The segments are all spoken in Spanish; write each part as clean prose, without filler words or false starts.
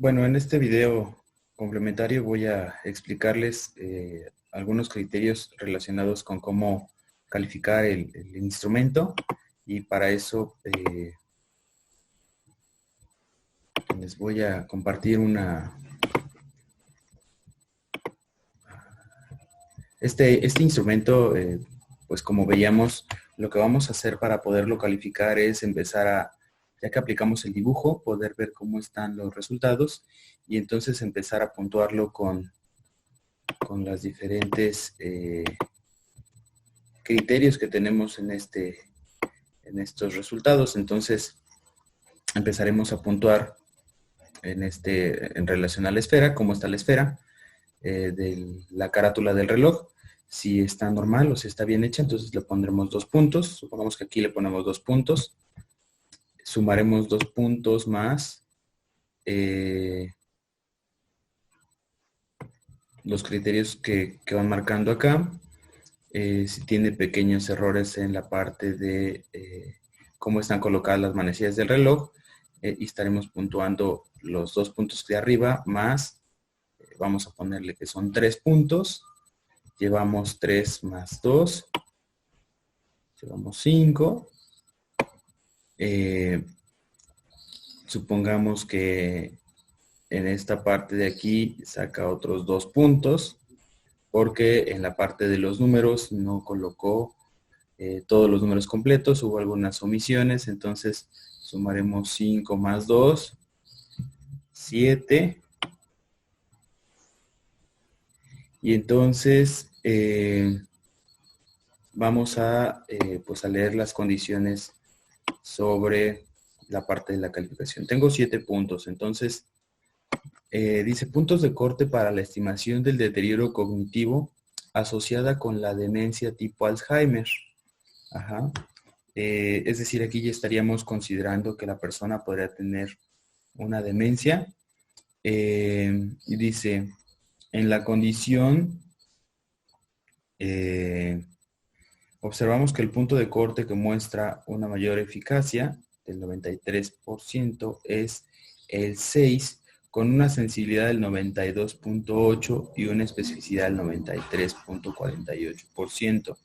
Bueno, en este video complementario voy a explicarles algunos criterios relacionados con cómo calificar el instrumento, y para eso les voy a compartir este instrumento. Pues como veíamos, lo que vamos a hacer para poderlo calificar es ya que aplicamos el dibujo, poder ver cómo están los resultados y entonces empezar a puntuarlo con las diferentes criterios que tenemos en estos resultados. Entonces empezaremos a puntuar en relación a la esfera, cómo está la esfera de la carátula del reloj, si está normal o si está bien hecha. Entonces le pondremos 2 puntos. Supongamos que aquí le ponemos 2 puntos. Sumaremos 2 puntos más los criterios que van marcando acá. Si tiene pequeños errores en la parte de cómo están colocadas las manecillas del reloj, y estaremos puntuando los 2 puntos de arriba más, vamos a ponerle que son 3 puntos, llevamos 3 más 2, llevamos 5. Supongamos que en esta parte de aquí saca otros 2 puntos, porque en la parte de los números no colocó todos los números completos, hubo algunas omisiones. Entonces sumaremos 5 más 2, 7. Y entonces vamos pues a leer las condiciones sobre la parte de la calificación. Tengo 7 puntos. Entonces dice: puntos de corte para la estimación del deterioro cognitivo asociada con la demencia tipo Alzheimer. Ajá. Es decir, aquí ya estaríamos considerando que la persona podría tener una demencia. Y dice: en la condición, observamos que el punto de corte que muestra una mayor eficacia del 93% es el 6, con una sensibilidad del 92.8 y una especificidad del 93.48%.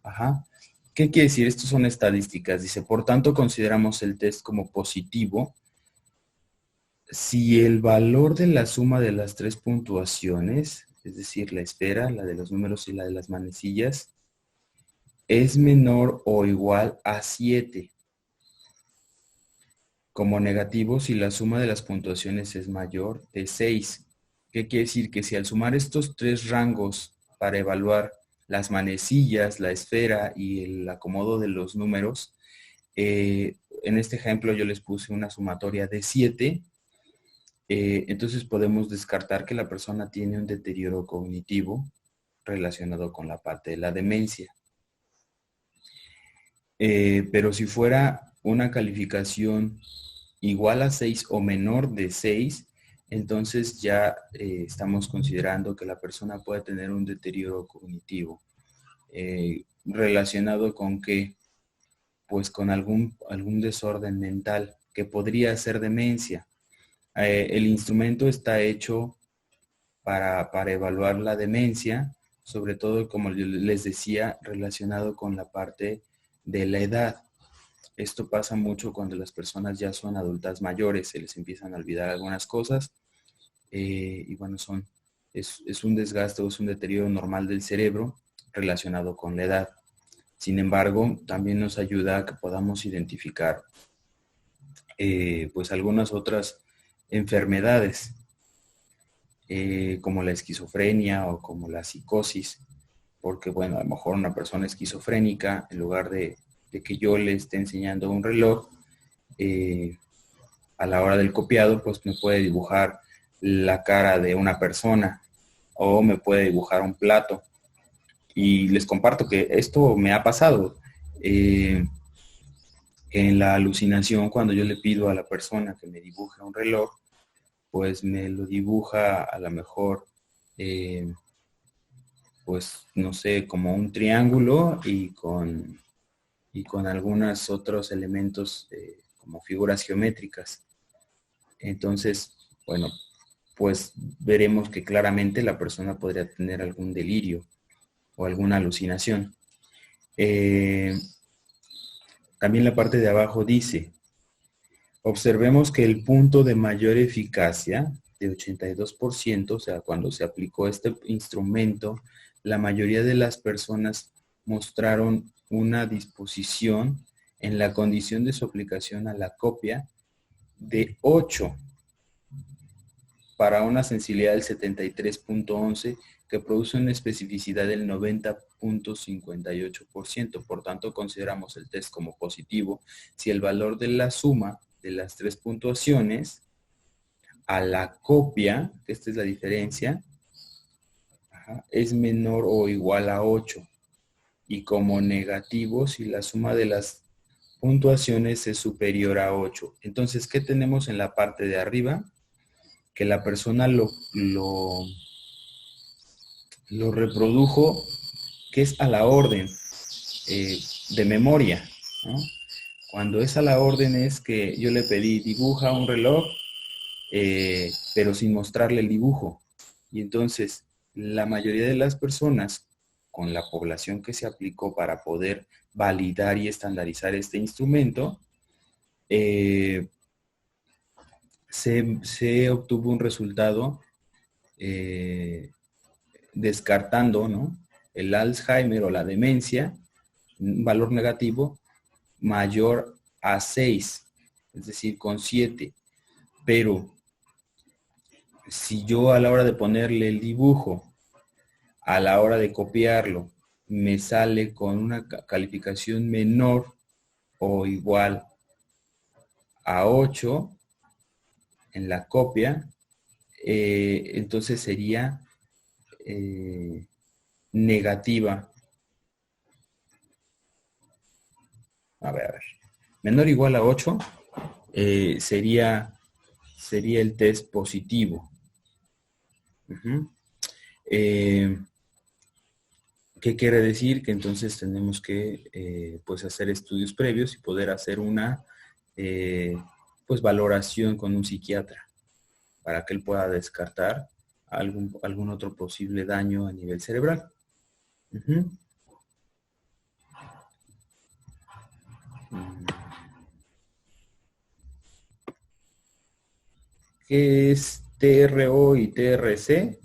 Ajá. ¿Qué quiere decir? Estos son estadísticas. Dice: por tanto, consideramos el test como positivo si el valor de la suma de las 3 puntuaciones, es decir, la esfera, la de los números y la de las manecillas, es menor o igual a 7. Como negativo, si la suma de las puntuaciones es mayor de 6. ¿Qué quiere decir? Que si al sumar estos 3 rangos para evaluar las manecillas, la esfera y el acomodo de los números, en este ejemplo yo les puse una sumatoria de 7, entonces podemos descartar que la persona tiene un deterioro cognitivo relacionado con la parte de la demencia. Pero si fuera una calificación igual a 6 o menor de 6, entonces ya estamos considerando que la persona puede tener un deterioro cognitivo. ¿Relacionado con qué? Pues con algún desorden mental que podría ser demencia. El instrumento está hecho para evaluar la demencia, sobre todo, como les decía, relacionado con la parte de la edad. Esto pasa mucho cuando las personas ya son adultas mayores, se les empiezan a olvidar algunas cosas, y bueno, es un desgaste o es un deterioro normal del cerebro relacionado con la edad. Sin embargo, también nos ayuda a que podamos identificar pues algunas otras enfermedades, como la esquizofrenia o como la psicosis, porque bueno, a lo mejor una persona esquizofrénica, en lugar de que yo le esté enseñando un reloj, a la hora del copiado, pues me puede dibujar la cara de una persona o me puede dibujar un plato. Y les comparto que esto me ha pasado. En la alucinación, cuando yo le pido a la persona que me dibuje un reloj, pues me lo dibuja a lo mejor, pues no sé, como un triángulo y con algunos otros elementos como figuras geométricas. Entonces, bueno, pues veremos que claramente la persona podría tener algún delirio o alguna alucinación. También la parte de abajo dice, observemos que el punto de mayor eficacia de 82%, o sea, cuando se aplicó este instrumento, la mayoría de las personas mostraron una disposición en la condición de su aplicación a la copia de 8 para una sensibilidad del 73.11 que produce una especificidad del 90.58%. Por tanto, consideramos el test como positivo si el valor de la suma de las tres puntuaciones a la copia, que esta es la diferencia, es menor o igual a 8. Y como negativo si la suma de las puntuaciones es superior a 8. Entonces, ¿qué tenemos en la parte de arriba? Que la persona lo reprodujo, que es a la orden de memoria, ¿no? Cuando es a la orden es que yo le pedí dibuja un reloj, pero sin mostrarle el dibujo. Y entonces la mayoría de las personas con la población que se aplicó para poder validar y estandarizar este instrumento, se obtuvo un resultado descartando, ¿no?, el Alzheimer o la demencia, un valor negativo mayor a 6, es decir, con 7. Pero si yo a la hora de ponerle el dibujo, a la hora de copiarlo, me sale con una calificación menor o igual a 8 en la copia, entonces sería negativa. A ver. Menor o igual a 8 sería el test positivo. ¿Qué quiere decir? Que entonces tenemos que pues hacer estudios previos y poder hacer una pues valoración con un psiquiatra para que él pueda descartar algún otro posible daño a nivel cerebral. ¿Qué es TRO y TRC?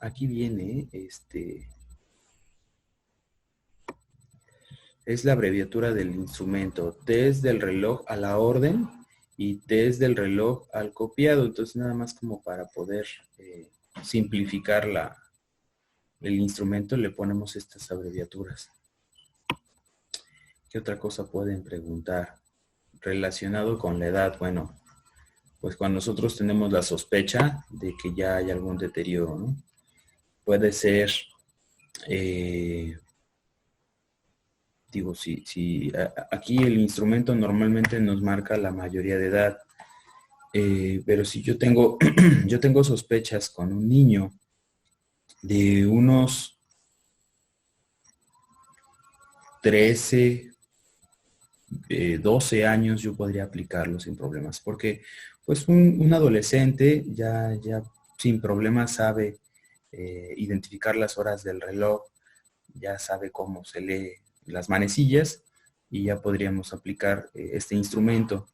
Aquí viene, es la abreviatura del instrumento, test del reloj a la orden y test del reloj al copiado. Entonces nada más como para poder simplificar el instrumento le ponemos estas abreviaturas. ¿Qué otra cosa pueden preguntar? Relacionado con la edad, bueno, pues cuando nosotros tenemos la sospecha de que ya hay algún deterioro, ¿no? Puede ser, digo, si aquí el instrumento normalmente nos marca la mayoría de edad, pero si yo tengo, yo tengo sospechas con un niño de unos 13, 12 años, yo podría aplicarlo sin problemas, porque pues un adolescente ya sin problemas sabe identificar las horas del reloj, ya sabe cómo se lee las manecillas y ya podríamos aplicar este instrumento.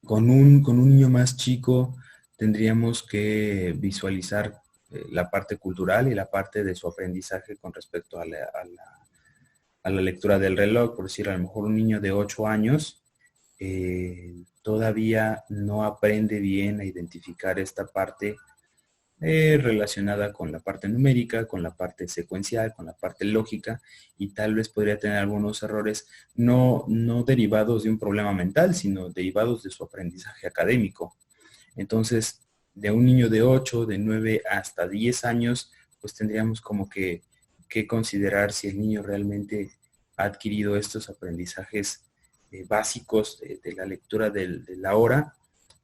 Con un niño más chico tendríamos que visualizar la parte cultural y la parte de su aprendizaje con respecto a la lectura del reloj. Por decir, a lo mejor un niño de 8 años todavía no aprende bien a identificar esta parte relacionada con la parte numérica, con la parte secuencial, con la parte lógica, y tal vez podría tener algunos errores no derivados de un problema mental, sino derivados de su aprendizaje académico. Entonces, de un niño de 8, de 9 hasta 10 años, pues tendríamos como que considerar si el niño realmente ha adquirido estos aprendizajes básicos de la lectura de la hora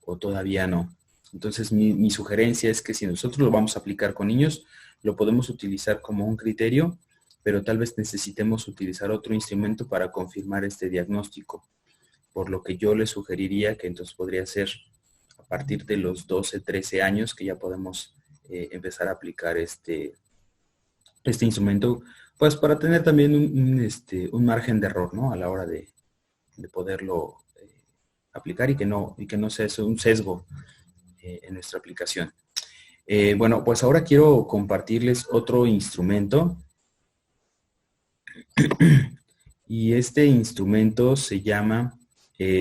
o todavía no. Entonces, mi sugerencia es que si nosotros lo vamos a aplicar con niños, lo podemos utilizar como un criterio, pero tal vez necesitemos utilizar otro instrumento para confirmar este diagnóstico. Por lo que yo le sugeriría que entonces podría ser partir de los 12, 13 años que ya podemos empezar a aplicar este instrumento, pues para tener también un margen de error, ¿no? A la hora de poderlo aplicar y que no sea eso un sesgo en nuestra aplicación. Bueno, pues ahora quiero compartirles otro instrumento y este instrumento se llama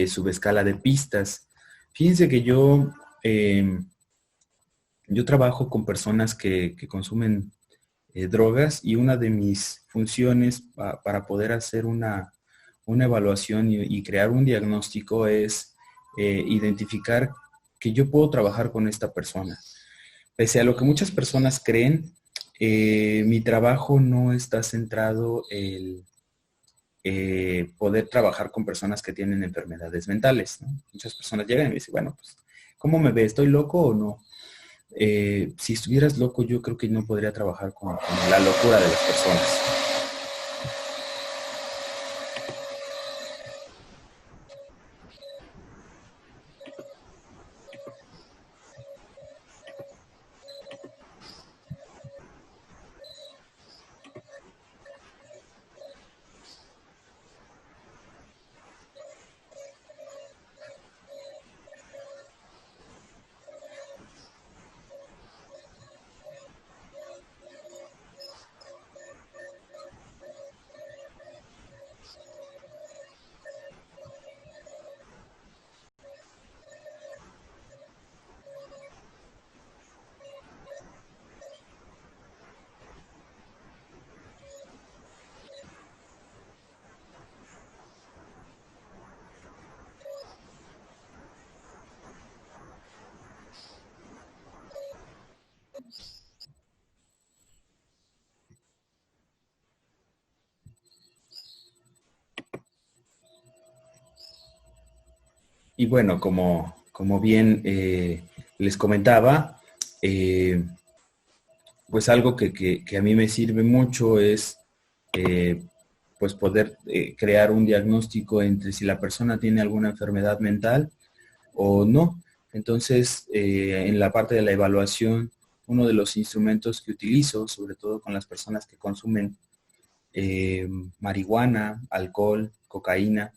subescala de pistas. Fíjense que yo trabajo con personas que consumen drogas y una de mis funciones para poder hacer una evaluación y crear un diagnóstico es identificar que yo puedo trabajar con esta persona. Pese a lo que muchas personas creen, mi trabajo no está centrado en poder trabajar con personas que tienen enfermedades mentales, ¿no? Muchas personas llegan y me dicen, bueno, pues, ¿cómo me ve? ¿Estoy loco o no? Si estuvieras loco, yo creo que no podría trabajar con la locura de las personas. Y bueno, como bien les comentaba, pues algo que a mí me sirve mucho es pues poder crear un diagnóstico entre si la persona tiene alguna enfermedad mental o no. Entonces, en la parte de la evaluación, uno de los instrumentos que utilizo, sobre todo con las personas que consumen marihuana, alcohol, cocaína,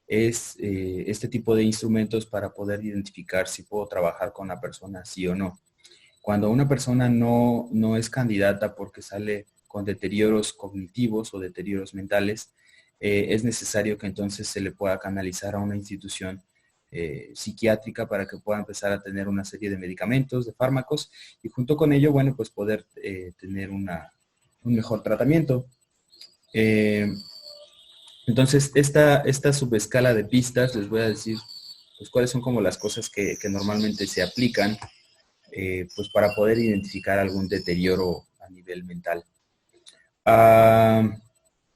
es este tipo de instrumentos para poder identificar si puedo trabajar con la persona sí o no. Cuando una persona no es candidata porque sale con deterioros cognitivos o deterioros mentales, es necesario que entonces se le pueda canalizar a una institución psiquiátrica para que pueda empezar a tener una serie de medicamentos, de fármacos, y junto con ello, bueno, pues poder tener un mejor tratamiento. Entonces, esta subescala de pistas, les voy a decir, pues cuáles son como las cosas que normalmente se aplican pues para poder identificar algún deterioro a nivel mental.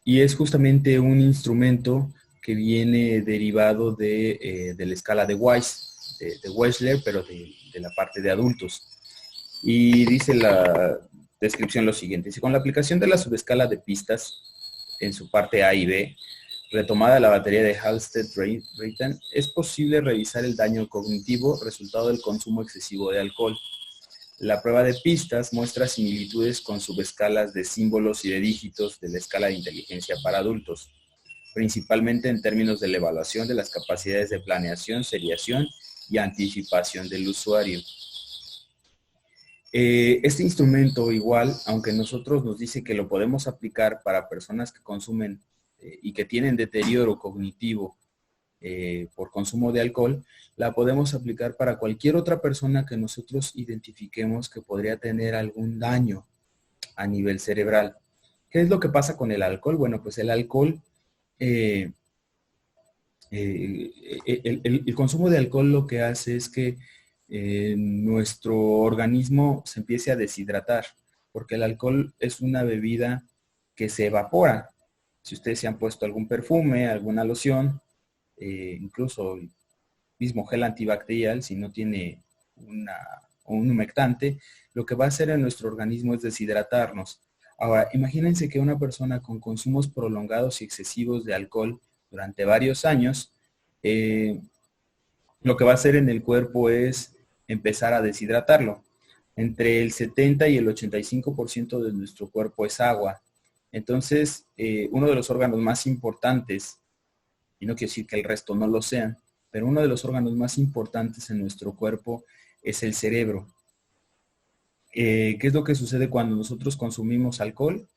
Y es justamente un instrumento que viene derivado de la escala de Weiss, de Wechsler, pero de la parte de adultos. Y dice la descripción lo siguiente: si con la aplicación de la subescala de pistas en su parte A y B, retomada la batería de Halstead-Rayton, es posible revisar el daño cognitivo resultado del consumo excesivo de alcohol. La prueba de pistas muestra similitudes con subescalas de símbolos y de dígitos de la escala de inteligencia para adultos, principalmente en términos de la evaluación de las capacidades de planeación, seriación y anticipación del usuario. Este instrumento igual, aunque nosotros nos dice que lo podemos aplicar para personas que consumen y que tienen deterioro cognitivo por consumo de alcohol, la podemos aplicar para cualquier otra persona que nosotros identifiquemos que podría tener algún daño a nivel cerebral. ¿Qué es lo que pasa con el alcohol? Bueno, pues el alcohol, el consumo de alcohol lo que hace es que nuestro organismo se empiece a deshidratar, porque el alcohol es una bebida que se evapora. Si ustedes se han puesto algún perfume, alguna loción, incluso el mismo gel antibacterial, si no tiene un humectante, lo que va a hacer en nuestro organismo es deshidratarnos. Ahora, imagínense que una persona con consumos prolongados y excesivos de alcohol durante varios años lo que va a hacer en el cuerpo es empezar a deshidratarlo. Entre el 70 y el 85% de nuestro cuerpo es agua. Entonces, uno de los órganos más importantes, y no quiero decir que el resto no lo sean, pero uno de los órganos más importantes en nuestro cuerpo es el cerebro. ¿Qué es lo que sucede cuando nosotros consumimos alcohol?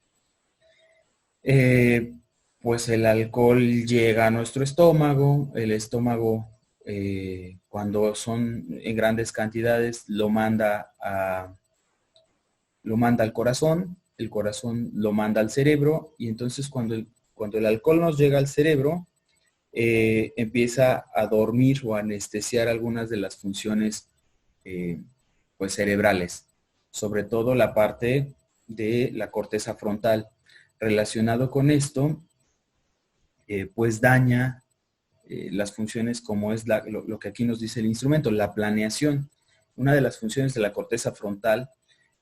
Eh, pues el alcohol llega a nuestro estómago, el estómago cuando son en grandes cantidades lo manda al corazón, el corazón lo manda al cerebro y entonces cuando el alcohol nos llega al cerebro, empieza a dormir o a anestesiar algunas de las funciones pues cerebrales, sobre todo la parte de la corteza frontal. Relacionado con esto, pues daña las funciones como es lo que aquí nos dice el instrumento, la planeación. Una de las funciones de la corteza frontal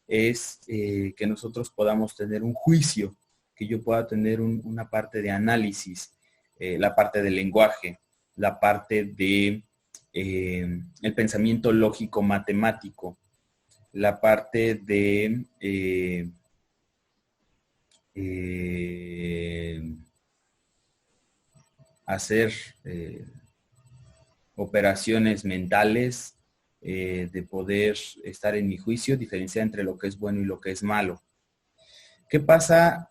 es que nosotros podamos tener un juicio, que yo pueda tener una parte de análisis, la parte del lenguaje, la parte de el pensamiento lógico matemático, la parte de hacer operaciones mentales, de poder estar en mi juicio, diferenciar entre lo que es bueno y lo que es malo. ¿Qué pasa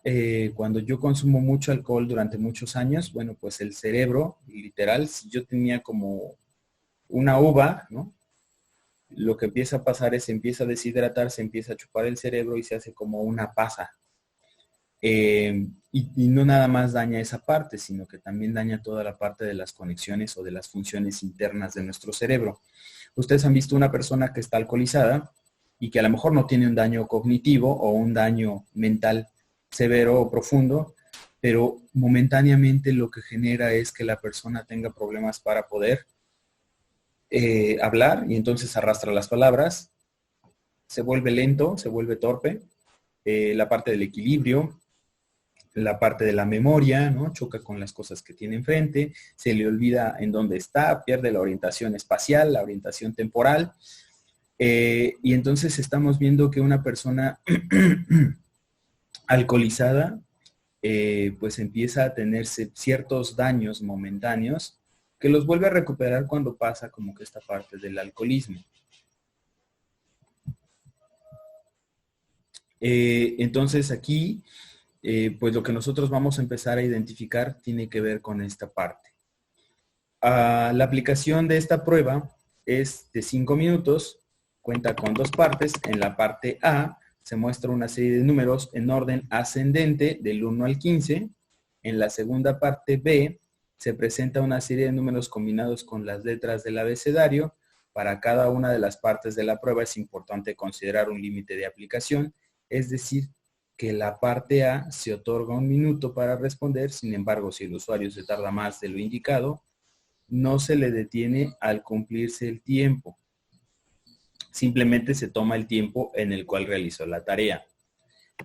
cuando yo consumo mucho alcohol durante muchos años? Bueno, pues el cerebro, literal, si yo tenía como una uva, ¿no? Lo que empieza a pasar es, se empieza a deshidratar, se empieza a chupar el cerebro y se hace como una pasa. Y no nada más daña esa parte, sino que también daña toda la parte de las conexiones o de las funciones internas de nuestro cerebro. Ustedes han visto una persona que está alcoholizada y que a lo mejor no tiene un daño cognitivo o un daño mental severo o profundo, pero momentáneamente lo que genera es que la persona tenga problemas para poder hablar y entonces arrastra las palabras, se vuelve lento, se vuelve torpe, la parte del equilibrio, la parte de la memoria, ¿no? Choca con las cosas que tiene enfrente, se le olvida en dónde está, pierde la orientación espacial, la orientación temporal, y entonces estamos viendo que una persona alcoholizada, pues empieza a tenerse ciertos daños momentáneos que los vuelve a recuperar cuando pasa como que esta parte del alcoholismo. Entonces aquí pues lo que nosotros vamos a empezar a identificar tiene que ver con esta parte. La aplicación de esta prueba es de 5 minutos, cuenta con dos partes. En la parte A se muestra una serie de números en orden ascendente del 1 al 15. En la segunda parte B se presenta una serie de números combinados con las letras del abecedario. Para cada una de las partes de la prueba es importante considerar un límite de aplicación, es decir, que la parte A se otorga 1 minuto para responder. Sin embargo, si el usuario se tarda más de lo indicado, no se le detiene al cumplirse el tiempo. Simplemente se toma el tiempo en el cual realizó la tarea.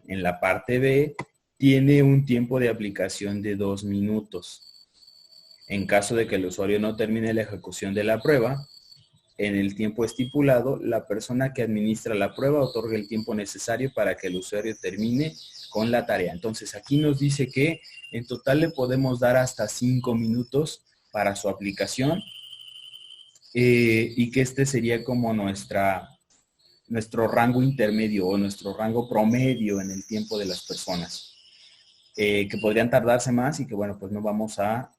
En la parte B, tiene un tiempo de aplicación de 2 minutos. En caso de que el usuario no termine la ejecución de la prueba, en el tiempo estipulado, la persona que administra la prueba otorga el tiempo necesario para que el usuario termine con la tarea. Entonces, aquí nos dice que en total le podemos dar hasta 5 minutos para su aplicación, y que este sería como nuestro rango intermedio o nuestro rango promedio en el tiempo de las personas, que podrían tardarse más y que bueno, pues no vamos a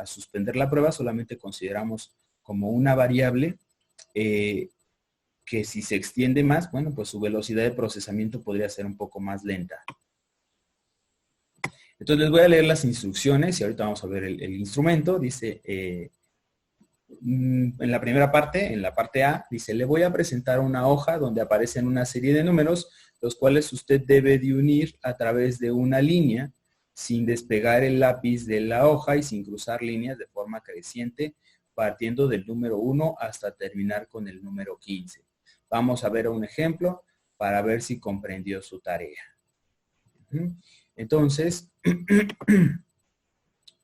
suspender la prueba, solamente consideramos como una variable que si se extiende más, bueno, pues su velocidad de procesamiento podría ser un poco más lenta. Entonces les voy a leer las instrucciones y ahorita vamos a ver el instrumento. Dice, en la primera parte, en la parte A, dice, le voy a presentar una hoja donde aparecen una serie de números, los cuales usted debe de unir a través de una línea, sin despegar el lápiz de la hoja y sin cruzar líneas de forma creciente, partiendo del número 1 hasta terminar con el número 15. Vamos a ver un ejemplo para ver si comprendió su tarea. Entonces,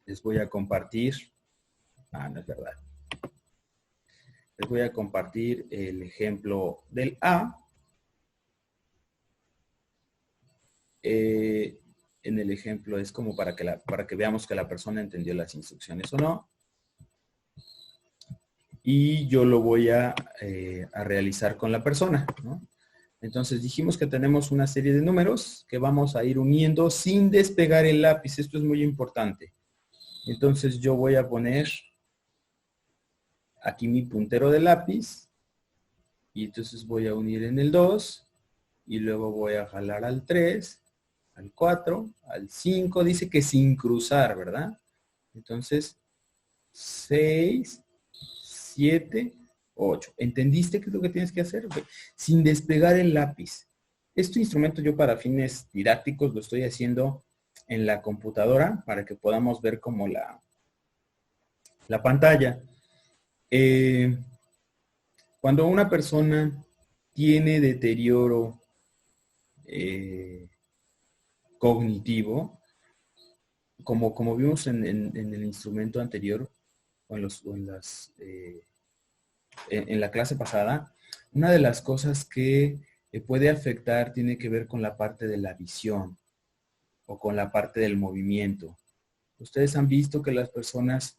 les voy a compartir. No es verdad. Les voy a compartir el ejemplo del A. En el ejemplo es como para que veamos que la persona entendió las instrucciones o no. Y yo lo voy a realizar con la persona, ¿no? Entonces dijimos que tenemos una serie de números que vamos a ir uniendo sin despegar el lápiz. Esto es muy importante. Entonces yo voy a poner aquí mi puntero de lápiz y entonces voy a unir en el 2 y luego voy a jalar al 3, al 4, al 5. Dice que sin cruzar, ¿verdad? Entonces 6, 7, 8. ¿Entendiste qué es lo que tienes que hacer? Okay. Sin despegar el lápiz. Este instrumento yo para fines didácticos lo estoy haciendo en la computadora para que podamos ver como la pantalla. Cuando una persona tiene deterioro cognitivo, como vimos en el instrumento anterior o en la clase pasada, una de las cosas que puede afectar tiene que ver con la parte de la visión o con la parte del movimiento. Ustedes han visto que las personas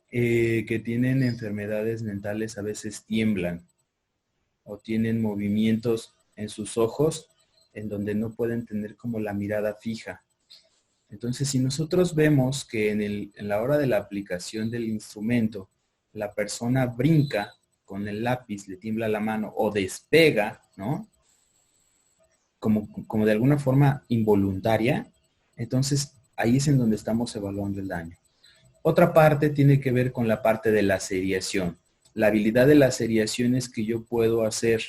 que tienen enfermedades mentales a veces tiemblan o tienen movimientos en sus ojos en donde no pueden tener como la mirada fija. Entonces, si nosotros vemos que en la hora de la aplicación del instrumento, la persona brinca con el lápiz, le tiembla la mano o despega, ¿no? Como de alguna forma involuntaria, entonces ahí es en donde estamos evaluando el daño. Otra parte tiene que ver con la parte de la seriación. La habilidad de la seriación es que yo puedo hacer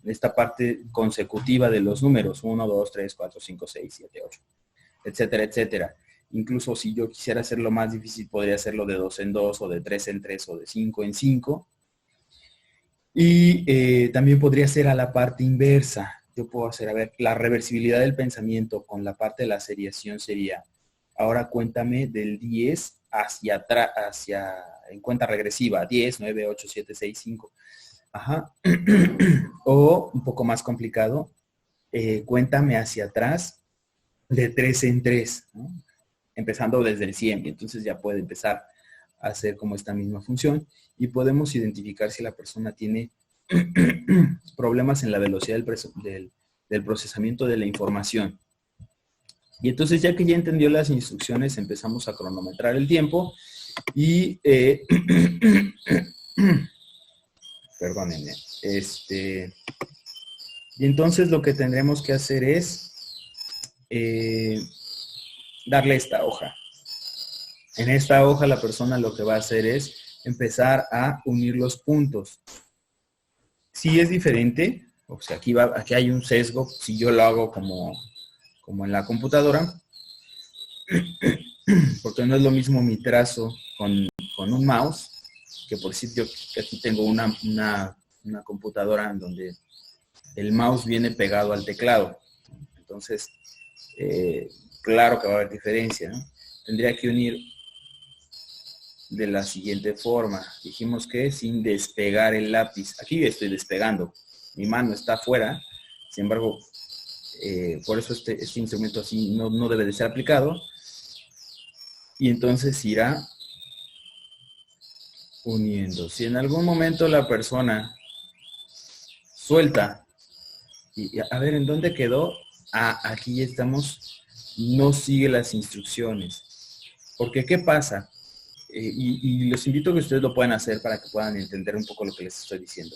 esta parte consecutiva de los números, 1, 2, 3, 4, 5, 6, 7, 8, etcétera, etcétera. Incluso si yo quisiera hacerlo más difícil, podría hacerlo de 2 en 2, o de 3 en 3, o de 5 en 5. Y también podría ser a la parte inversa. Yo puedo hacer, a ver, la reversibilidad del pensamiento con la parte de la seriación sería, ahora cuéntame del 10 hacia atrás, en cuenta regresiva, 10, 9, 8, 7, 6, 5. Ajá. O un poco más complicado, cuéntame hacia atrás de 3 en 3, ¿no? Empezando desde el 100, y entonces ya puede empezar a hacer como esta misma función y podemos identificar si la persona tiene problemas en la velocidad del procesamiento de la información. Y entonces ya que ya entendió las instrucciones, empezamos a cronometrar el tiempo y perdónenme. Y entonces lo que tendremos que hacer es darle esta hoja. En esta hoja la persona lo que va a hacer es empezar a unir los puntos. Si es diferente, o sea, aquí hay un sesgo, si yo lo hago como en la computadora, porque no es lo mismo mi trazo con un mouse, que por sitio aquí tengo una computadora en donde el mouse viene pegado al teclado. Entonces, claro que va a haber diferencia, ¿no? Tendría que unir de la siguiente forma. Dijimos que sin despegar el lápiz. Aquí estoy despegando. Mi mano está afuera. Sin embargo, por eso este instrumento así no debe de ser aplicado. Y entonces irá uniendo. Si en algún momento la persona suelta, y a ver, ¿en dónde quedó? Ah, aquí ya estamos. No sigue las instrucciones. Porque, ¿qué pasa? Y los invito a que ustedes lo puedan hacer para que puedan entender un poco lo que les estoy diciendo.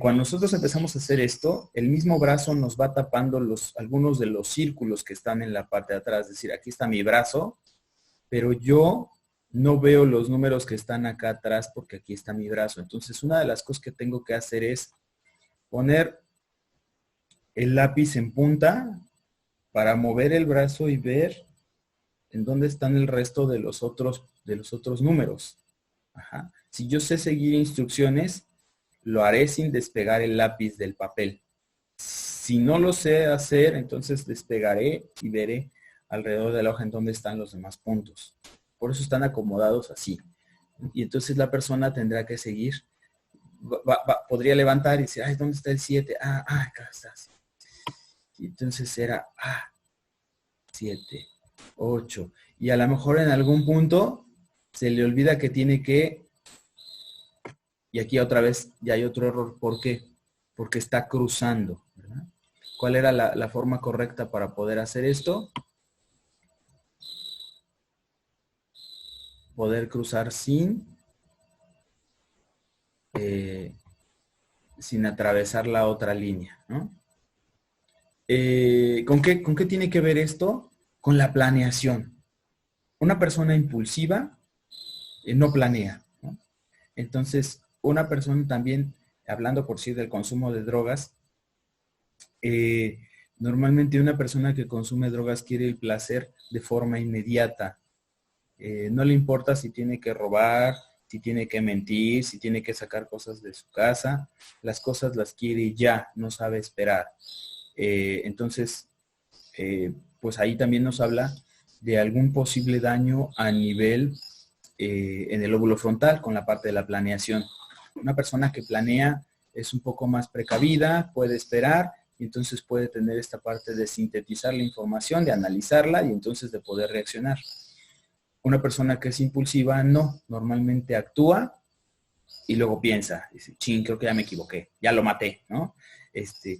Cuando nosotros empezamos a hacer esto, el mismo brazo nos va tapando algunos de los círculos que están en la parte de atrás. Es decir, aquí está mi brazo, pero yo no veo los números que están acá atrás porque aquí está mi brazo. Entonces, una de las cosas que tengo que hacer es poner el lápiz en punta para mover el brazo y ver en dónde están el resto de los otros números. Ajá. Si yo sé seguir instrucciones, lo haré sin despegar el lápiz del papel. Si no lo sé hacer, entonces despegaré y veré alrededor de la hoja en dónde están los demás puntos. Por eso están acomodados así. Y entonces la persona tendrá que seguir. Podría levantar y decir, ay, ¿dónde está el 7? Acá está. Y entonces era 7, 8. Y a lo mejor en algún punto se le olvida que tiene que, y aquí otra vez ya hay otro error. ¿Por qué? Porque está cruzando, ¿verdad? ¿Cuál era la forma correcta para poder hacer esto? Poder cruzar sin atravesar la otra línea, ¿no? ¿Con qué tiene que ver esto? Con la planeación. Una persona impulsiva no planea, ¿no? Entonces, una persona también, hablando por sí del consumo de drogas, normalmente una persona que consume drogas quiere el placer de forma inmediata. No le importa si tiene que robar, si tiene que mentir, si tiene que sacar cosas de su casa. Las cosas las quiere ya, no sabe esperar. Entonces, pues ahí también nos habla de algún posible daño a nivel en el lóbulo frontal con la parte de la planeación. Una persona que planea es un poco más precavida, puede esperar y entonces puede tener esta parte de sintetizar la información, de analizarla y entonces de poder reaccionar. Una persona que es impulsiva no, normalmente actúa y luego piensa, dice, chin, creo que ya me equivoqué, ya lo maté, ¿no?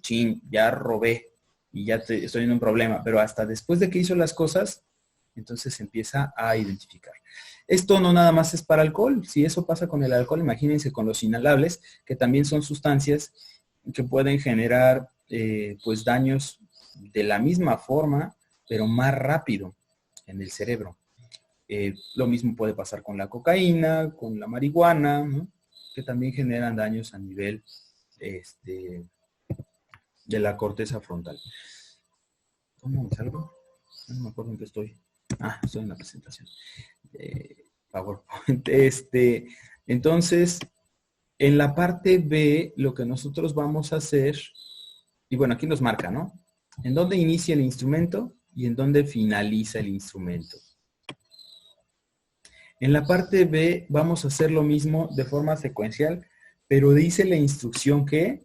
Chin, ya robé y ya estoy en un problema, pero hasta después de que hizo las cosas, entonces empieza a identificar. Esto no nada más es para alcohol, si eso pasa con el alcohol, imagínense con los inhalables, que también son sustancias que pueden generar pues daños de la misma forma, pero más rápido en el cerebro. Lo mismo puede pasar con la cocaína, con la marihuana, ¿no? Que también generan daños a nivel de la corteza frontal. ¿Cómo me salgo? No me acuerdo en qué estoy. Estoy en la presentación. PowerPoint. Entonces, en la parte B, lo que nosotros vamos a hacer, y bueno, aquí nos marca, ¿no? En dónde inicia el instrumento y en dónde finaliza el instrumento. En la parte B vamos a hacer lo mismo de forma secuencial, pero dice la instrucción que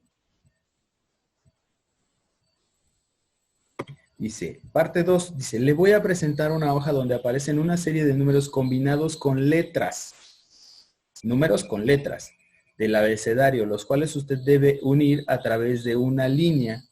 dice, parte 2, dice, le voy a presentar una hoja donde aparecen una serie de números combinados con letras. Números con letras del abecedario, los cuales usted debe unir a través de una línea,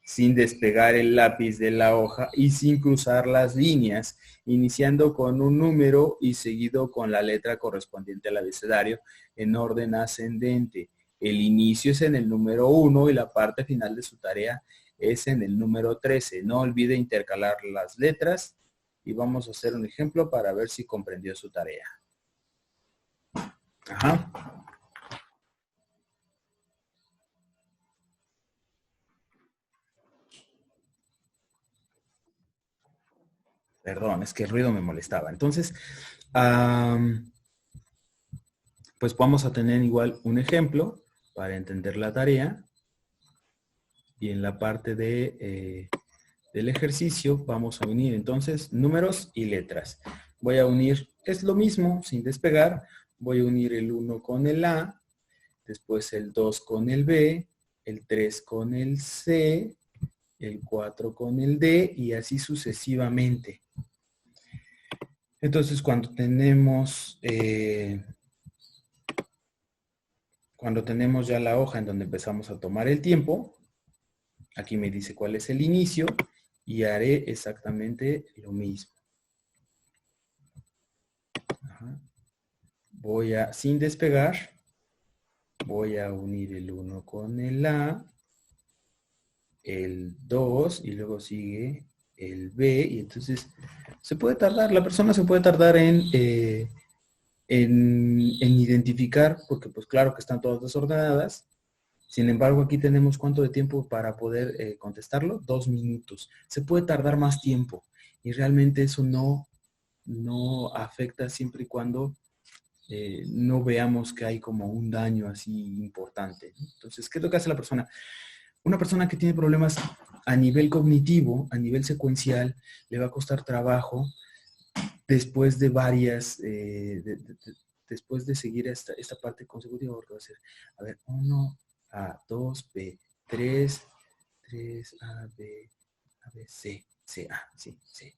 sin despegar el lápiz de la hoja y sin cruzar las líneas, iniciando con un número y seguido con la letra correspondiente al abecedario en orden ascendente. El inicio es en el número 1 y la parte final de su tarea es en el número 13. No olvide intercalar las letras y vamos a hacer un ejemplo para ver si comprendió su tarea. Ajá. Perdón, es que el ruido me molestaba. Entonces, pues vamos a tener igual un ejemplo para entender la tarea. Y en la parte del ejercicio vamos a unir entonces números y letras. Voy a unir, es lo mismo, sin despegar. Voy a unir el 1 con el A, después el 2 con el B, el 3 con el C, el 4 con el D y así sucesivamente. Entonces cuando tenemos ya la hoja en donde empezamos a tomar el tiempo, aquí me dice cuál es el inicio y haré exactamente lo mismo. Ajá. Voy a, sin despegar, voy a unir el 1 con el A, el 2 y luego sigue el B y entonces se puede tardar, la persona se puede tardar en identificar, porque pues claro que están todas desordenadas. Sin embargo, aquí tenemos cuánto de tiempo para poder contestarlo, 2 minutos. Se puede tardar más tiempo y realmente eso no afecta siempre y cuando no veamos que hay como un daño así importante. Entonces, ¿qué es lo que hace la persona? Una persona que tiene problemas a nivel cognitivo, a nivel secuencial, le va a costar trabajo después de varias, después de seguir esta parte consecutiva, porque va a ser, a ver, 1, A, 2, B, 3, A, B, C, C, A, sí, C.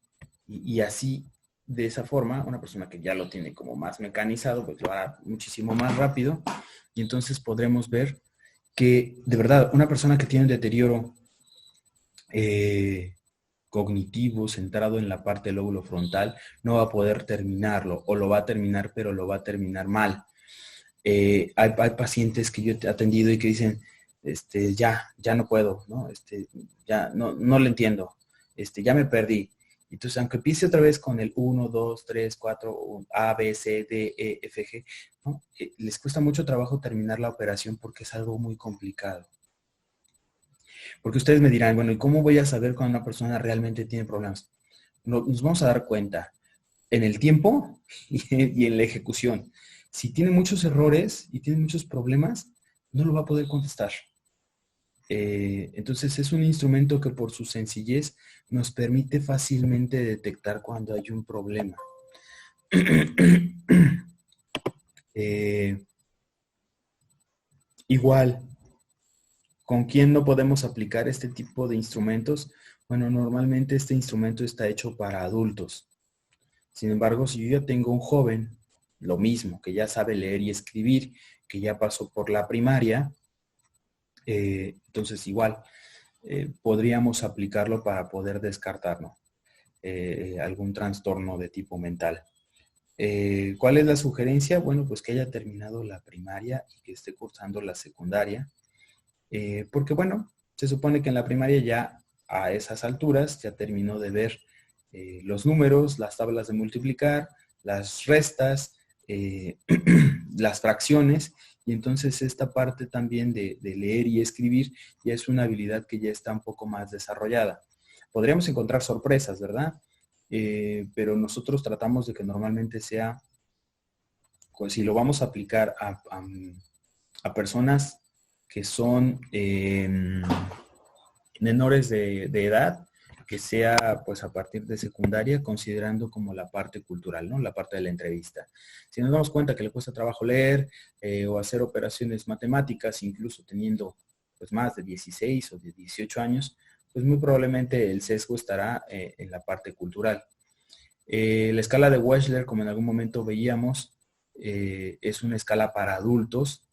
Y así, de esa forma, una persona que ya lo tiene como más mecanizado, pues lo hará muchísimo más rápido. Y entonces podremos ver que, de verdad, una persona que tiene un deterioro cognitivo centrado en la parte del lóbulo frontal no va a poder terminarlo, o lo va a terminar, pero lo va a terminar mal. Hay pacientes que yo he atendido y que dicen, ya no puedo, ¿no? Ya no le entiendo, ya me perdí. Entonces, aunque empiece otra vez con el 1, 2, 3, 4, A, B, C, D, E, F, G, ¿no? Les cuesta mucho trabajo terminar la operación porque es algo muy complicado. Porque ustedes me dirán, bueno, ¿y cómo voy a saber cuando una persona realmente tiene problemas? Nos vamos a dar cuenta en el tiempo y en la ejecución. Si tiene muchos errores y tiene muchos problemas, no lo va a poder contestar. Entonces es un instrumento que por su sencillez nos permite fácilmente detectar cuando hay un problema. Igual, ¿con quién no podemos aplicar este tipo de instrumentos? Bueno, normalmente este instrumento está hecho para adultos. Sin embargo, si yo ya tengo un joven, lo mismo, que ya sabe leer y escribir, que ya pasó por la primaria, entonces igual podríamos aplicarlo para poder descartar, ¿no? Algún trastorno de tipo mental. ¿Cuál es la sugerencia? Bueno, pues que haya terminado la primaria y que esté cursando la secundaria. Porque bueno, se supone que en la primaria ya a esas alturas ya terminó de ver los números, las tablas de multiplicar, las restas, las fracciones, y entonces esta parte también de leer y escribir ya es una habilidad que ya está un poco más desarrollada. Podríamos encontrar sorpresas, ¿verdad? Pero nosotros tratamos de que normalmente sea, pues, si lo vamos a aplicar a personas que son menores de edad, que sea pues a partir de secundaria, considerando como la parte cultural, ¿no? La parte de la entrevista. Si nos damos cuenta que le cuesta trabajo leer o hacer operaciones matemáticas, incluso teniendo pues más de 16 o de 18 años, pues muy probablemente el sesgo estará en la parte cultural. La escala de Wechsler, como en algún momento veíamos, es una escala para adultos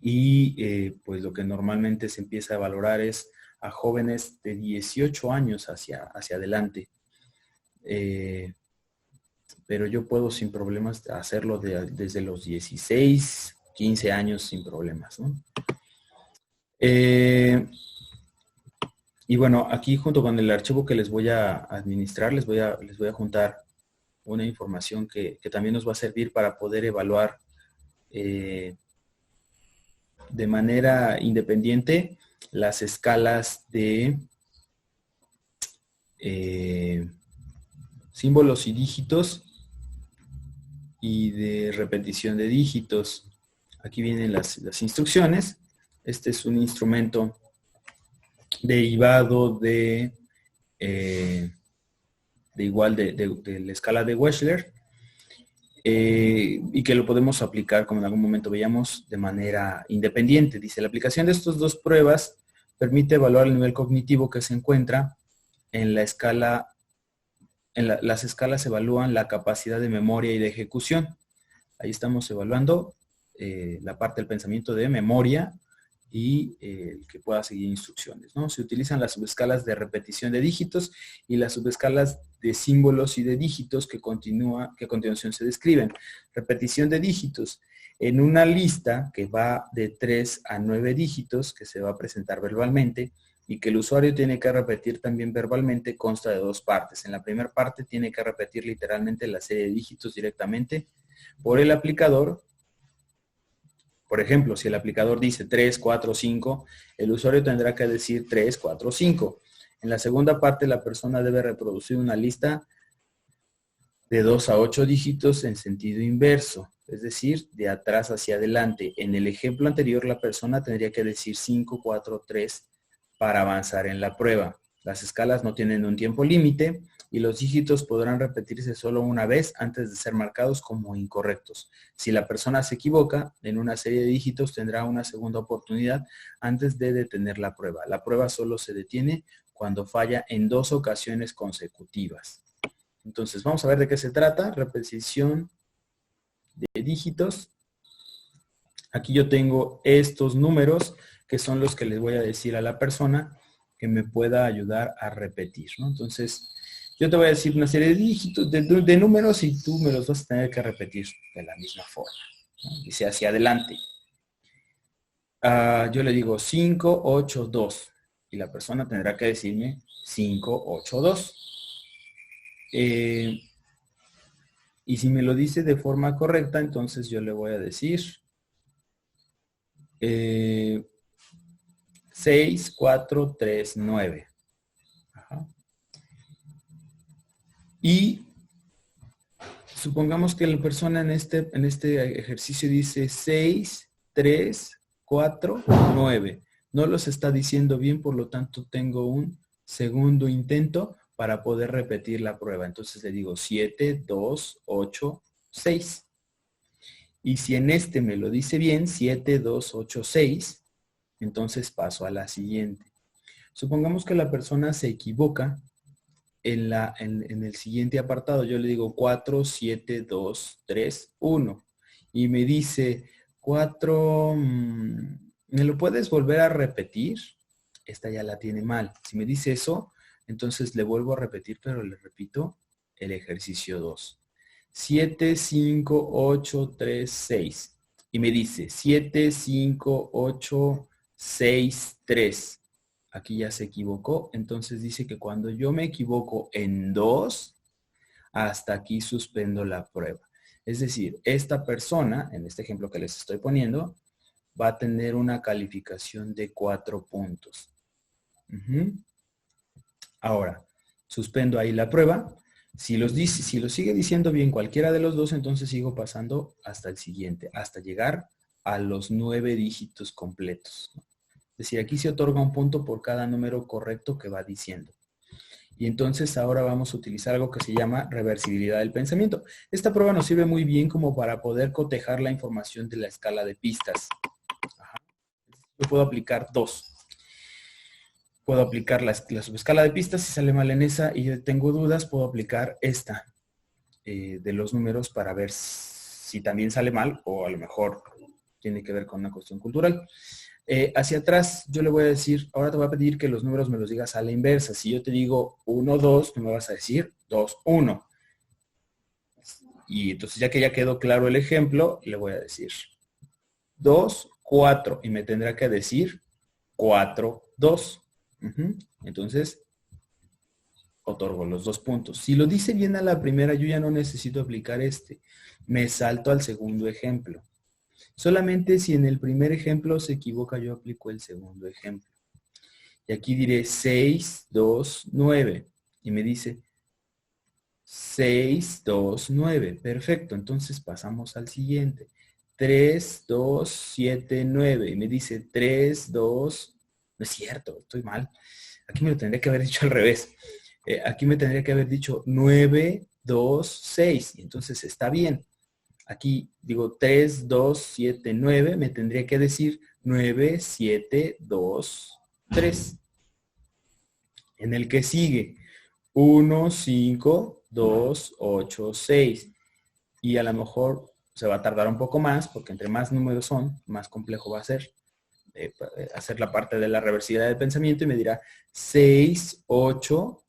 y pues lo que normalmente se empieza a valorar es a jóvenes de 18 años hacia adelante. Pero yo puedo sin problemas hacerlo desde los 16, 15 años sin problemas, ¿no? Y bueno, aquí junto con el archivo que les voy a administrar, les voy a juntar una información que también nos va a servir para poder evaluar de manera independiente las escalas de símbolos y dígitos y de repetición de dígitos. Aquí vienen las instrucciones. Este es un instrumento derivado de la escala de Wechsler y que lo podemos aplicar, como en algún momento veíamos, de manera independiente. Dice, la aplicación de estas dos pruebas permite evaluar el nivel cognitivo que se encuentra en la escala. Las escalas evalúan la capacidad de memoria y de ejecución. Ahí estamos evaluando la parte del pensamiento de memoria y que pueda seguir instrucciones, ¿no? Se utilizan las subescalas de repetición de dígitos y las subescalas de símbolos y de dígitos que a continuación se describen. Repetición de dígitos. En una lista que va de 3 a 9 dígitos que se va a presentar verbalmente y que el usuario tiene que repetir también verbalmente, consta de dos partes. En la primera parte tiene que repetir literalmente la serie de dígitos directamente por el aplicador. Por ejemplo, si el aplicador dice 3, 4, 5, el usuario tendrá que decir 3, 4, 5. En la segunda parte, la persona debe reproducir una lista de 2 a 8 dígitos en sentido inverso, es decir, de atrás hacia adelante. En el ejemplo anterior, la persona tendría que decir 5, 4, 3 para avanzar en la prueba. Las escalas no tienen un tiempo límite, y los dígitos podrán repetirse solo una vez antes de ser marcados como incorrectos. Si la persona se equivoca en una serie de dígitos, tendrá una segunda oportunidad antes de detener la prueba. La prueba solo se detiene cuando falla en 2 ocasiones consecutivas. Entonces, vamos a ver de qué se trata. Repetición de dígitos. Aquí yo tengo estos números que son los que les voy a decir a la persona que me pueda ayudar a repetir, ¿no? Entonces, yo te voy a decir una serie de dígitos, de números y tú me los vas a tener que repetir de la misma forma, ¿no? Dice hacia adelante. Yo le digo 5, 8, 2 y la persona tendrá que decirme 5, 8, 2. Y si me lo dice de forma correcta, entonces yo le voy a decir 6, 4, 3, 9. Ajá. Y supongamos que la persona en este ejercicio dice 6, 3, 4, 9. No los está diciendo bien, por lo tanto tengo un segundo intento para poder repetir la prueba. Entonces le digo 7, 2, 8, 6. Y si en este me lo dice bien, 7, 2, 8, 6, entonces paso a la siguiente. Supongamos que la persona se equivoca en el siguiente apartado. Yo le digo 4, 7, 2, 3, 1. Y me dice 4, ¿me lo puedes volver a repetir? Esta ya la tiene mal. Si me dice eso, entonces le vuelvo a repetir, pero le repito el ejercicio 2. 7, 5, 8, 3, 6. Y me dice 7, 5, 8, 6, 3. Aquí ya se equivocó. Entonces dice que cuando yo me equivoco en 2, hasta aquí suspendo la prueba. Es decir, esta persona, en este ejemplo que les estoy poniendo, va a tener una calificación de 4 puntos. Ahora, suspendo ahí la prueba. Si lo sigue diciendo bien cualquiera de los dos, entonces sigo pasando hasta el siguiente, hasta llegar a los 9 dígitos completos. Es decir, aquí se otorga un punto por cada número correcto que va diciendo. Y entonces ahora vamos a utilizar algo que se llama reversibilidad del pensamiento. Esta prueba nos sirve muy bien como para poder cotejar la información de la escala de pistas. Ajá. Yo puedo aplicar 2. Puedo aplicar la subescala de pistas. Si sale mal en esa y yo tengo dudas, puedo aplicar esta de los números para ver si también sale mal o a lo mejor tiene que ver con una cuestión cultural. Hacia atrás yo le voy a decir, ahora te voy a pedir que los números me los digas a la inversa. Si yo te digo 1, 2, tú me vas a decir 2, 1. Y entonces ya que ya quedó claro el ejemplo, le voy a decir 2, 4. Y me tendrá que decir 4, 2. Entonces, otorgo los 2 puntos. Si lo dice bien a la primera, yo ya no necesito aplicar este. Me salto al segundo ejemplo. Solamente si en el primer ejemplo se equivoca, yo aplico el segundo ejemplo. Y aquí diré 6, 2, 9. Y me dice 6, 2, 9. Perfecto. Entonces pasamos al siguiente. 3, 2, 7, 9. Y me dice 3, 2. No es cierto, estoy mal. Aquí me lo tendría que haber dicho al revés. Aquí me tendría que haber dicho 9, 2, 6. Y entonces está bien. Aquí digo 3, 2, 7, 9. Me tendría que decir 9, 7, 2, 3. En el que sigue 1, 5, 2, 8, 6. Y a lo mejor se va a tardar un poco más porque entre más números son, más complejo va a ser hacer la parte de la reversibilidad del pensamiento y me dirá 6, 8.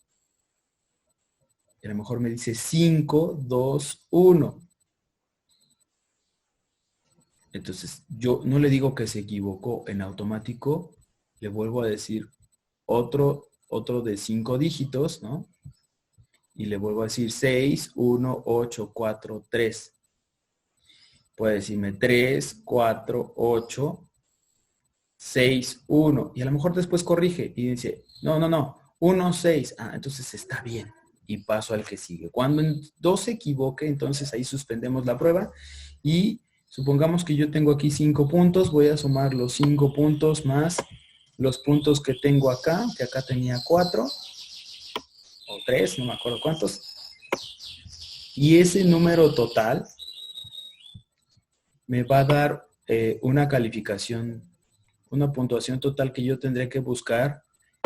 Y a lo mejor me dice 5, 2, 1. Entonces, yo no le digo que se equivocó en automático, le vuelvo a decir otro de 5 dígitos, ¿no? Y le vuelvo a decir 6, 1, 8, 4, 3. Puede decirme 3, 4, 8, 6, 1. Y a lo mejor después corrige y dice, no, 1, 6. Entonces está bien. Y paso al que sigue. Cuando en 2 se equivoque, entonces ahí suspendemos la prueba y supongamos que yo tengo aquí 5 puntos, voy a sumar los 5 puntos más los puntos que tengo acá, que acá tenía 4. o 3, no me acuerdo cuántos. Y ese número total me va a dar una calificación, una puntuación total que yo tendré que buscar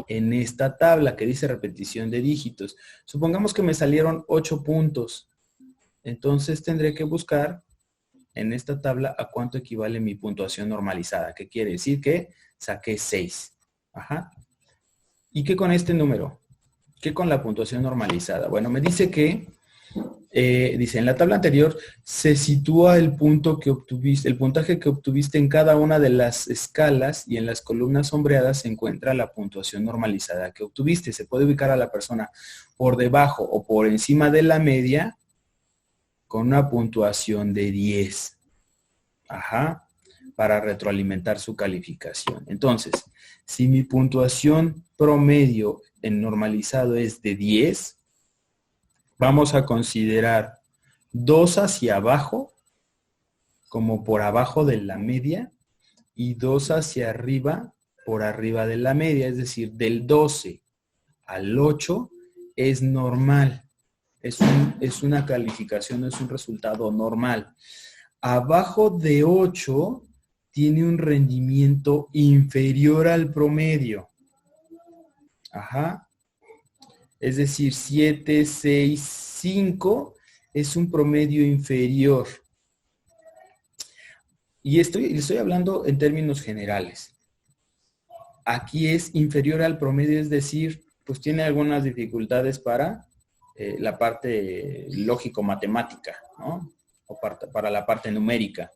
en esta tabla que dice repetición de dígitos. Supongamos que me salieron 8 puntos. Entonces tendré que buscar en esta tabla a cuánto equivale mi puntuación normalizada. ¿Qué quiere decir? Que saqué 6. Ajá. ¿Y qué con este número? ¿Qué con la puntuación normalizada? Bueno, me dice que dice, en la tabla anterior se sitúa el punto que obtuviste, el puntaje que obtuviste en cada una de las escalas y en las columnas sombreadas se encuentra la puntuación normalizada que obtuviste. Se puede ubicar a la persona por debajo o por encima de la media con una puntuación de 10. Ajá, para retroalimentar su calificación. Entonces, si mi puntuación promedio en normalizado es de 10, vamos a considerar 2 hacia abajo, como por abajo de la media, y 2 hacia arriba, por arriba de la media, es decir, del 12 al 8 es normal. Es una calificación, es un resultado normal. Abajo de 8 tiene un rendimiento inferior al promedio. Ajá. Es decir, 7, 6, 5 es un promedio inferior. Y estoy hablando en términos generales. Aquí es inferior al promedio, es decir, pues tiene algunas dificultades para la parte lógico-matemática, ¿no? O para la parte numérica.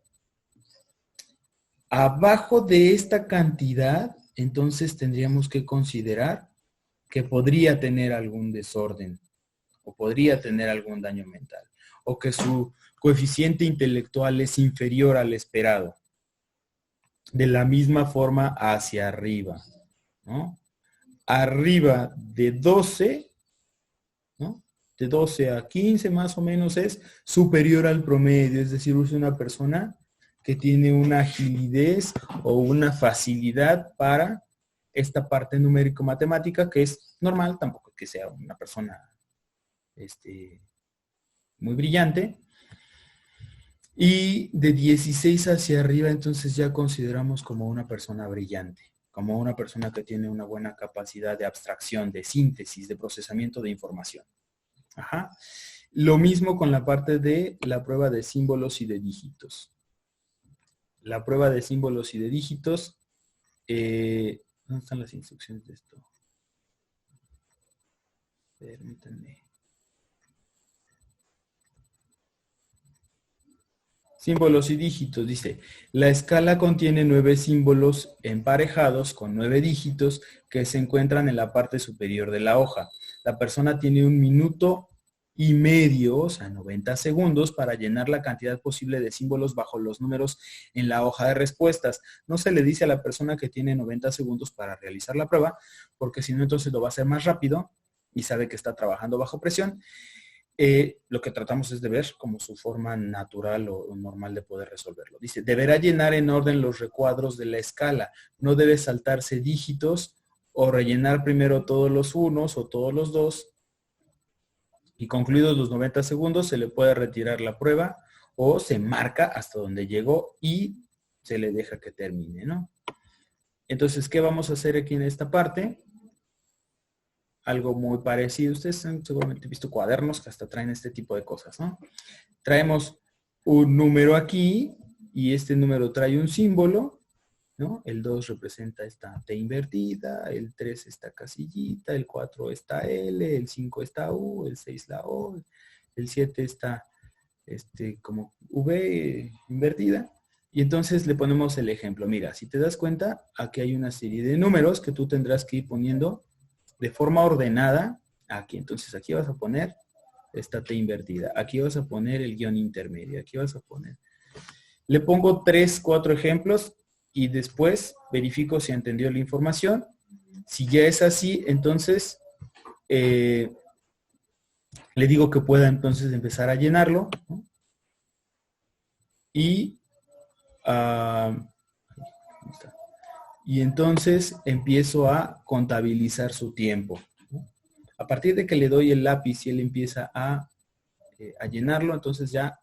Abajo de esta cantidad, entonces tendríamos que considerar que podría tener algún desorden o podría tener algún daño mental o que su coeficiente intelectual es inferior al esperado. De la misma forma hacia arriba, ¿no? Arriba de 12, ¿no? De 12 a 15 más o menos es superior al promedio, es decir, es una persona que tiene una agilidad o una facilidad para esta parte numérico-matemática que es normal, tampoco que sea una persona muy brillante. Y de 16 hacia arriba, entonces ya consideramos como una persona brillante, como una persona que tiene una buena capacidad de abstracción, de síntesis, de procesamiento de información. Ajá. Lo mismo con la parte de la prueba de símbolos y de dígitos. La prueba de símbolos y de dígitos, ¿dónde están las instrucciones de esto? Permítanme. Símbolos y dígitos, dice, la escala contiene 9 símbolos emparejados con 9 dígitos que se encuentran en la parte superior de la hoja. La persona tiene 1 minuto y medio, o sea, 90 segundos, para llenar la cantidad posible de símbolos bajo los números en la hoja de respuestas. No se le dice a la persona que tiene 90 segundos para realizar la prueba, porque si no, entonces lo va a hacer más rápido y sabe que está trabajando bajo presión. Lo que tratamos es de ver como su forma natural o normal de poder resolverlo. Dice, deberá llenar en orden los recuadros de la escala. No debe saltarse dígitos o rellenar primero todos los unos o todos los dos. Y concluidos los 90 segundos, se le puede retirar la prueba o se marca hasta donde llegó y se le deja que termine, ¿no? Entonces, ¿qué vamos a hacer aquí en esta parte? Algo muy parecido. Ustedes han seguramente visto cuadernos que hasta traen este tipo de cosas, ¿no? Traemos un número aquí y este número trae un símbolo, ¿no? El 2 representa esta T invertida, el 3 esta casillita, el 4 esta L, el 5 esta U, el 6 la O, el 7 está como V invertida. Y entonces le ponemos el ejemplo. Mira, si te das cuenta, aquí hay una serie de números que tú tendrás que ir poniendo de forma ordenada aquí. Entonces aquí vas a poner esta T invertida. Aquí vas a poner el guión intermedio. Aquí vas a poner. Le pongo 3, 4 ejemplos y después verifico si entendió la información. Si ya es así, entonces le digo que pueda entonces empezar a llenarlo, ¿no? Y entonces empiezo a contabilizar su tiempo, ¿no? A partir de que le doy el lápiz y él empieza a llenarlo, entonces ya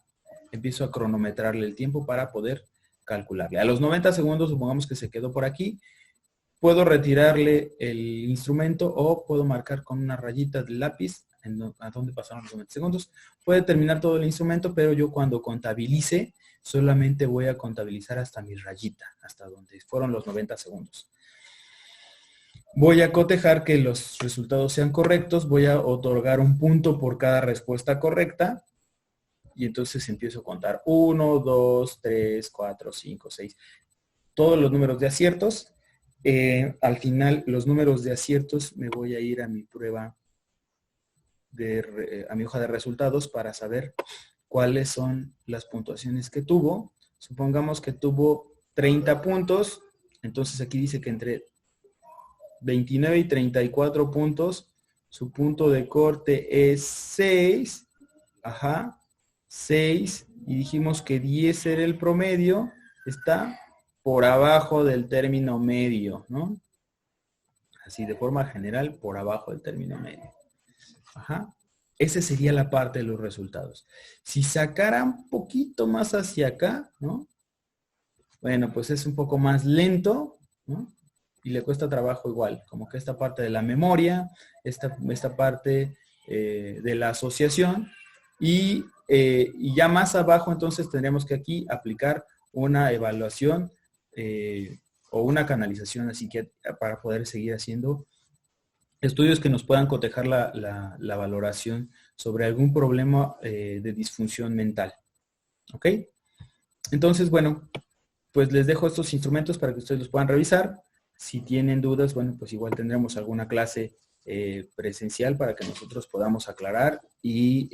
empiezo a cronometrarle el tiempo para poder calcularle. A los 90 segundos, supongamos que se quedó por aquí, puedo retirarle el instrumento o puedo marcar con una rayita del lápiz a dónde pasaron los 90 segundos. Puede terminar todo el instrumento, pero yo cuando contabilice, solamente voy a contabilizar hasta mi rayita, hasta donde fueron los 90 segundos. Voy a cotejar que los resultados sean correctos, voy a otorgar un punto por cada respuesta correcta y entonces empiezo a contar 1, 2, 3, 4, 5, 6. Todos los números de aciertos. Al final, los números de aciertos, me voy a ir a mi prueba, a mi hoja de resultados para saber cuáles son las puntuaciones que tuvo. Supongamos que tuvo 30 puntos, entonces aquí dice que entre 29 y 34 puntos, su punto de corte es 6, 6, y dijimos que 10 era el promedio, está por abajo del término medio, ¿no? Así de forma general, por abajo del término medio. Esa sería la parte de los resultados. Si sacara un poquito más hacia acá, ¿no? Bueno, pues es un poco más lento, ¿no? Y le cuesta trabajo igual, como que esta parte de la memoria, esta parte de la asociación, y ya más abajo entonces tendremos que aquí aplicar una evaluación o una canalización, así que para poder seguir haciendo estudios que nos puedan cotejar la valoración sobre algún problema de disfunción mental. ¿Ok? Entonces, bueno, pues les dejo estos instrumentos para que ustedes los puedan revisar. Si tienen dudas, bueno, pues igual tendremos alguna clase presencial para que nosotros podamos aclarar y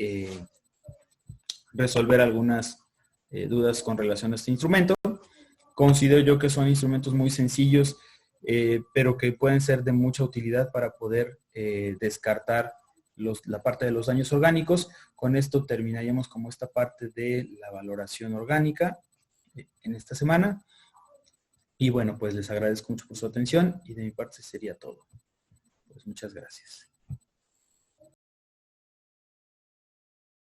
resolver algunas dudas con relación a este instrumento. Considero yo que son instrumentos muy sencillos, pero que pueden ser de mucha utilidad para poder descartar la parte de los daños orgánicos. Con esto terminaríamos como esta parte de la valoración orgánica en esta semana. Y bueno, pues les agradezco mucho por su atención y de mi parte sería todo. Pues muchas gracias.